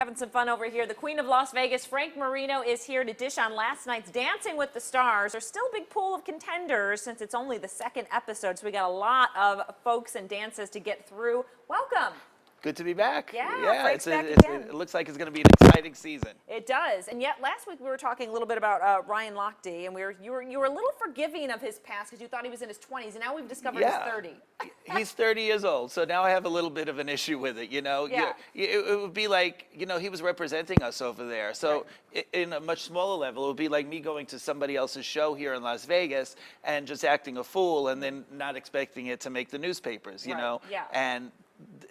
Having some fun over here. The Queen of Las Vegas, Frank Marino, is here to dish on last night's Dancing with the Stars. There's still a big pool of contenders since it's only the second episode, so we got a lot of folks and dances to get through. Welcome. Good to be back. Yeah, it looks like it's going to be an exciting season. It does. And yet last week we were talking a little bit about Ryan Lochte, and you were a little forgiving of his past because you thought he was in his 20s, and now we've discovered he's 30. He's 30 years old, so now I have a little bit of an issue with it, you know. Yeah. It would be like, you know, he was representing us over there. So in a much smaller level, it would be like me going to somebody else's show here in Las Vegas and just acting a fool and then not expecting it to make the newspapers, you know. Yeah. And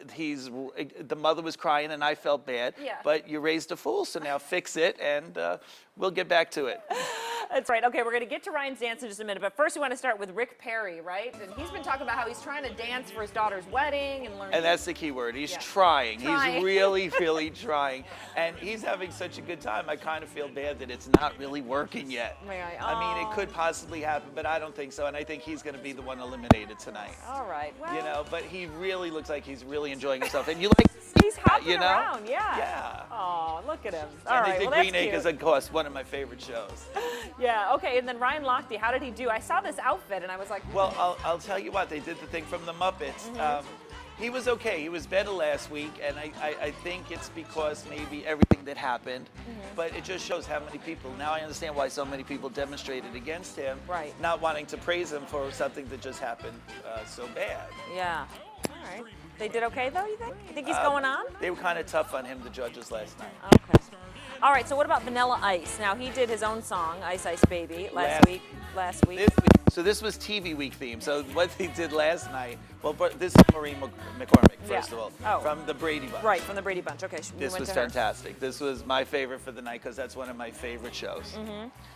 the mother was crying and I felt bad, but you raised a fool, so now fix it and we'll get back to it. That's right. Okay, we're going to get to Ryan's dance in just a minute, but first we want to start with Rick Perry, right? And he's been talking about how he's trying to dance for his daughter's wedding and learn. And that's the key word. He's trying. He's really, really trying. And he's having such a good time. I kind of feel bad that it's not really working yet. I mean, it could possibly happen, but I don't think so. And I think he's going to be the one eliminated tonight. All right. Well, you know, but he really looks like he's really enjoying himself. And you like to see he's hopping you know? around, Yeah. Oh, look at him. All right, they did Green Acres, of course, one of my favorite shows. Yeah, okay, and then Ryan Lochte, how did he do? I saw this outfit and I was like... Well, I'll tell you what, they did the thing from the Muppets. He was okay. He was better last week, and I think it's because maybe everything that happened, but it just shows how many people, now I understand why so many people demonstrated against him, not wanting to praise him for something that just happened so bad. Yeah, all right. They did okay, though, you think? You think he's going on? They were kind of tough on him, the judges, last night. Okay. All right, so what about Vanilla Ice? Now, he did his own song, Ice Ice Baby, last week. So this was TV Week theme. So what they did last night, well, this is Maureen McCormick, first of all, from the Brady Bunch. Right, from the Brady Bunch. Okay, this was fantastic. This was my favorite for the night because that's one of my favorite shows.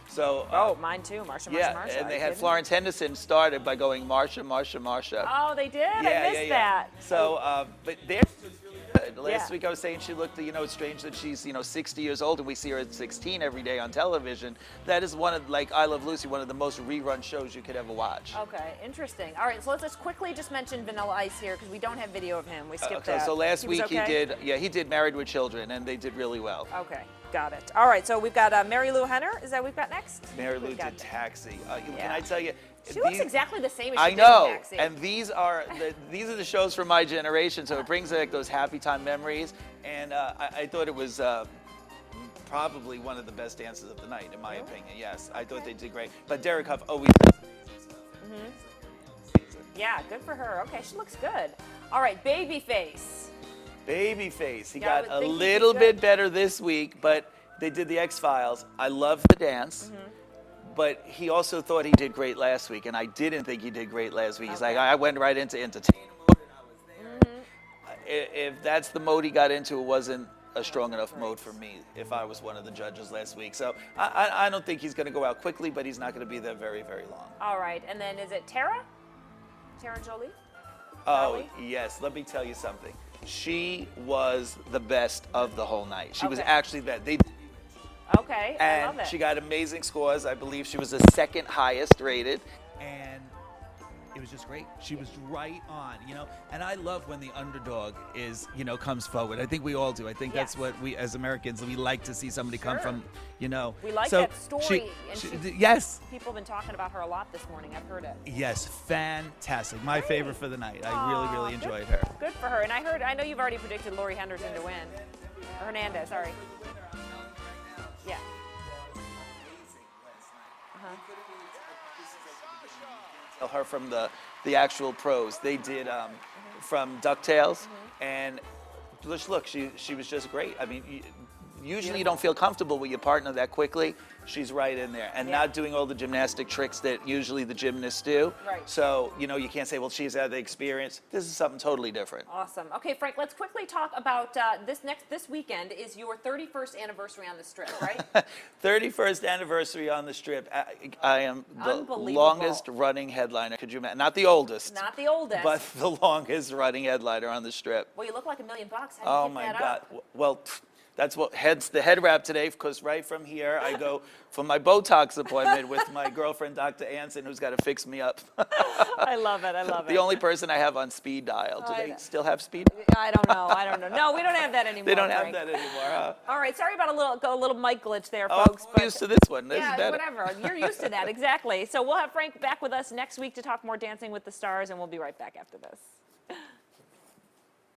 So, mine too, Marsha, Marsha. And they had Florence Henderson started by going Marsha, Marsha, Marsha. Oh, they did? I missed that. So, but theirs was really good. Last week I was saying she looked, you know, it's strange that she's, 60 years old and we see her at 16 every day on television. That is one of, like I Love Lucy, one of the most rerun shows you could ever watch. Okay, interesting. All right, so let's just quickly just mention Vanilla Ice here because we don't have video of him. We skipped that. So last week he did Married with Children, and they did really well. Okay. Got it. All right, so we've got Mary Lou Henner. Is that we've got next? Mary Lou did Taxi. Can I tell you? She looks exactly the same as she did in Taxi. And these are the shows from my generation, so it brings back those happy time memories. And I thought it was probably one of the best dances of the night, in my opinion. Yes, I thought they did great. But Derek Huff always. Yeah, good for her. Okay, she looks good. All right, Babyface. Babyface. He got a little bit better this week, but they did the X-Files. I love the dance, but he also thought he did great last week, and I didn't think he did great last week. He's like, I went right into entertainer mode, and I was there. If that's the mode he got into, it wasn't a strong enough mode for me if I was one of the judges last week. So I don't think he's going to go out quickly, but he's not going to be there very, very long. All right, and then is it Tara? Tara Jolie? Oh, yes. Let me tell you something. She was the best of the whole night. She was actually the best. Okay, and I love it. She got amazing scores. I believe she was the second highest rated. And it was just great. She was right on, And I love when the underdog comes forward. I think we all do. I think that's what we, as Americans, we like to see somebody come from, We like that story. Yes. People have been talking about her a lot this morning. I've heard it. Yes, fantastic. My favorite for the night. I really, really enjoyed her. Good for her. And I know you've already predicted Lori Henderson to win. Or Hernandez, sorry. Yeah. Her from the actual pros. They did from DuckTales, and look, she was just great. I mean, usually you don't feel comfortable with your partner that quickly. She's right in there, and not doing all the gymnastic tricks that usually the gymnasts do. Right. So you can't say, well, she's had the experience. This is something totally different. Awesome. Okay, Frank, let's quickly talk about this weekend is your 31st anniversary on the Strip, right? 31st anniversary on the Strip. I am the longest running headliner. Could you imagine? Not the oldest. Not the oldest. But the longest running headliner on the Strip. Well, you look like $1 million. Oh my God. Well, That's what the head wrap today, because right from here I go for my Botox appointment with my girlfriend, Dr. Anson, who's got to fix me up. I love it. I love it. The only person I have on speed dial. Do they still have speed? I don't know. I don't know. No, we don't have that anymore. They don't have Frank. that anymore, huh? All right. Sorry about a little mic glitch there, Oh, folks. I'm used to this one. This is yeah, better. whatever. You're used to that. Exactly. So we'll have Frank back with us next week to talk more Dancing with the Stars, and we'll be right back after this.